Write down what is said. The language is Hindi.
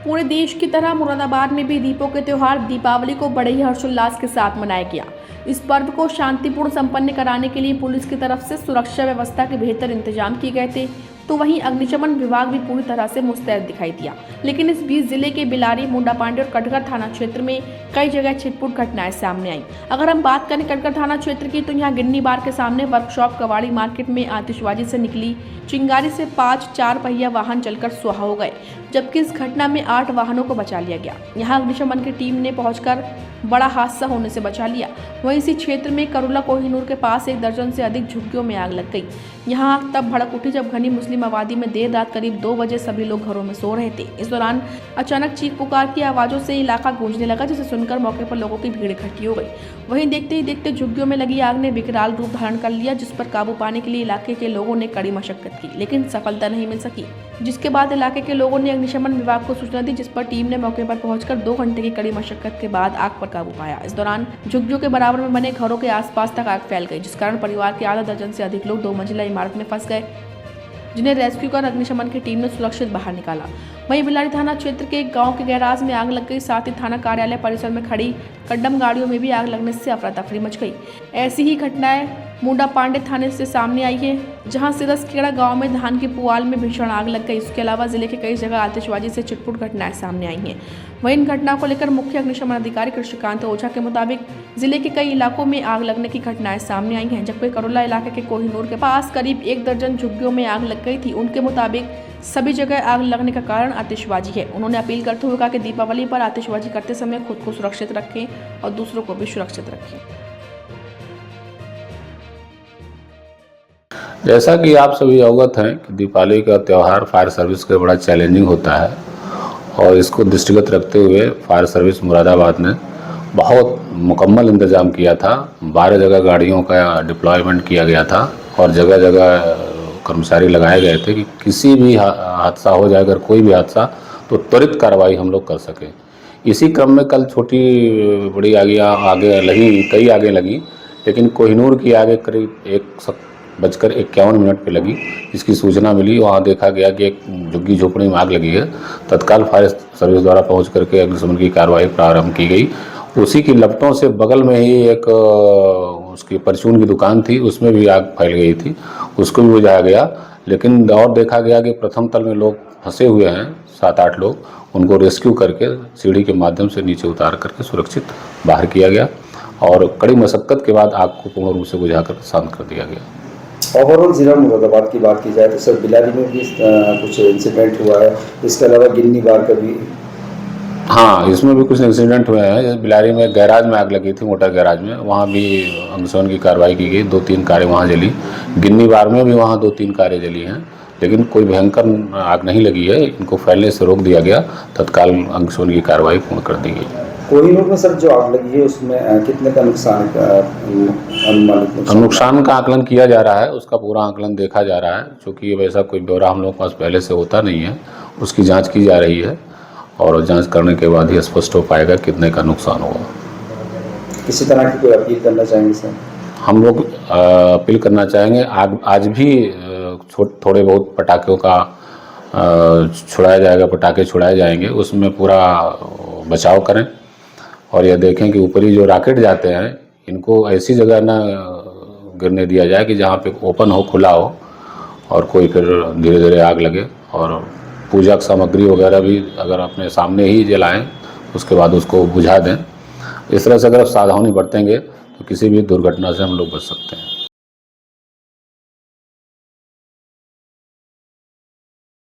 पूरे देश की तरह मुरादाबाद में भी दीपों के त्योहार दीपावली को बड़े ही हर्षोल्लास के साथ मनाया गया। इस पर्व को शांतिपूर्ण संपन्न कराने के लिए पुलिस की तरफ से सुरक्षा व्यवस्था के बेहतर इंतजाम किए गए थे, तो वहीं अग्निशमन विभाग भी पूरी तरह से मुस्तैद दिखाई दिया। लेकिन इस बीच जिले के बिलारी, मुंडापांडे और कटघर थाना क्षेत्र में कई जगह छिटपुट घटनाएं सामने आई। अगर हम बात करें कटघर थाना क्षेत्र की, तो यहाँ गिन्नी बार के सामने वर्कशॉप कवाड़ी मार्केट में आतिशबाजी से निकली चिंगारी से 5 4 पहिया वाहन जलकर सुहा हो गए, जबकि इस घटना में 8 वाहनों को बचा लिया गया। यहाँ अग्निशमन की टीम ने पहुंचकर बड़ा हादसा होने से बचा लिया। वहीं इसी क्षेत्र में करुला कोहिनूर के पास 1 दर्जन से अधिक झुग्गियों में आग लग गई। यहाँ आग तब भड़क उठी जब घनी मुस्लिम आबादी में देर रात करीब 2 बजे सभी लोग घरों में सो रहे थे। इस दौरान अचानक चीख पुकार की आवाज़ों से इलाका गूंजने लगा, जिसे सुनकर मौके पर लोगों की भीड़ इकट्ठी हो गई। वहीं देखते ही देखते झुग्गियों में लगी आग ने विकराल रूप धारण कर लिया, जिस पर काबू पाने के लिए इलाके के लोगों ने कड़ी मशक्कत की, लेकिन सफलता नहीं मिल सकी। जिसके बाद इलाके के लोगों ने अग्निशमन विभाग को सूचना दी, जिस पर टीम ने मौके पर पहुंचकर 2 घंटे की कड़ी मशक्कत के बाद आग पर काबू पाया। इस दौरान झुग्गियों के बराबर में बने घरों के आसपास तक आग फैल गई, जिस कारण परिवार के आधा दर्जन से अधिक लोग 2 मंजिला इमारत में फंस गए, जिन्हें रेस्क्यू कर अग्निशमन की टीम ने सुरक्षित बाहर निकाला। वहीं बिलारी थाना क्षेत्र के एक गांव के गैराज में आग लग गई। साथ ही थाना कार्यालय परिसर में खड़ी कड्डम गाड़ियों में भी आग लगने से अफरा तफरी मच गई। ऐसी ही घटनाएं मुंडापांडे थाने से सामने आई है, जहां सिरसखेड़ा गांव में धान की पुआल में भीषण आग लग गई। इसके अलावा जिले के कई जगह आतिशबाजी से छिटपुट घटनाएं सामने आई हैं। वहीं इन घटनाओं को लेकर मुख्य अग्निशमन अधिकारी कृष्णकांत ओझा के मुताबिक जिले के कई इलाकों में आग लगने की घटनाएं सामने आई हैं, जबकि करुला इलाके के कोहिनूर के पास करीब 1 दर्जन झुग्गियों में आग लग गई थी। उनके मुताबिक सभी जगह आग लगने का कारण आतिशबाजी है। उन्होंने अपील करते हुए कहा कि दीपावली पर आतिशबाजी करते समय खुद को सुरक्षित रखें और दूसरों को भी सुरक्षित रखें। जैसा कि आप सभी अवगत हैं कि दीपावली का त्यौहार फायर सर्विस का बड़ा चैलेंजिंग होता है, और इसको दृष्टिगत रखते हुए फायर सर्विस मुरादाबाद ने बहुत मुकम्मल इंतज़ाम किया था। 12 जगह गाड़ियों का डिप्लॉयमेंट किया गया था और जगह जगह कर्मचारी लगाए गए थे कि किसी भी हादसा हो जाए, अगर कोई भी हादसा, तो त्वरित कार्रवाई हम लोग कर सकें। इसी क्रम में कल छोटी बड़ी आगे लगी, कई आगे लगी, लेकिन कोहिनूर की आगे करीब 1:51 पे लगी। इसकी सूचना मिली, वहाँ देखा गया कि एक झुग्गी झोपड़ी में आग लगी है। तत्काल फायर सर्विस द्वारा पहुँच करके अग्निशमन की कार्रवाई प्रारंभ की गई। उसी की लपटों से बगल में ही एक उसकी परचून की दुकान थी, उसमें भी आग फैल गई थी, उसको भी बुझाया गया। लेकिन और देखा गया कि प्रथम तल में लोग फंसे हुए हैं, 7-8 लोग, उनको रेस्क्यू करके सीढ़ी के माध्यम से नीचे उतार करके सुरक्षित बाहर किया गया और कड़ी मशक्कत के बाद आग को पूर्ण रूप से बुझाकर शांत कर दिया गया। ओवरऑल जिला मुरादाबाद की बात की जाए तो सर बिलारी में भी कुछ इंसिडेंट हुआ है, इसके अलावा गिन्नी बार का भी। हाँ, इसमें भी कुछ इंसिडेंट हुए हैं। बिलारी में गैराज में आग लगी थी, मोटर गैराज में, वहाँ भी अग्निशमन की कार्रवाई की गई। 2-3 कारें वहाँ जली। गिन्नी बार में भी वहाँ 2-3 कारें जली हैं, लेकिन कोई भयंकर आग नहीं लगी है। इनको फैलने से रोक दिया गया, तत्काल अग्निशमन की कार्रवाई पूर्ण कर दी गई। कोहिनूर में सर जो आग लगी है उसमें कितने का नुकसान का आकलन किया जा रहा है, उसका पूरा आकलन देखा जा रहा है। चूँकि वैसा कोई ब्यौरा हम लोग के पास पहले से होता नहीं है, उसकी जांच की जा रही है और जांच करने के बाद ही स्पष्ट हो पाएगा कितने का नुकसान होगा। किसी तरह की कोई अपील करना चाहेंगे सर? हम लोग अपील करना चाहेंगे, आज भी थोड़े बहुत पटाखों का छुड़ाया जाएगा, पटाखे छुड़ाए जाएंगे, उसमें पूरा बचाव करें और यह देखें कि ऊपरी जो रॉकेट जाते हैं इनको ऐसी जगह ना गिरने दिया जाए कि जहाँ पे ओपन हो, खुला हो, और कोई फिर धीरे धीरे आग लगे। और पूजा सामग्री वगैरह भी अगर अपने सामने ही जलाएं, उसके बाद उसको बुझा दें। इस तरह से अगर सावधानी बरतेंगे तो किसी भी दुर्घटना से हम लोग बच सकते हैं।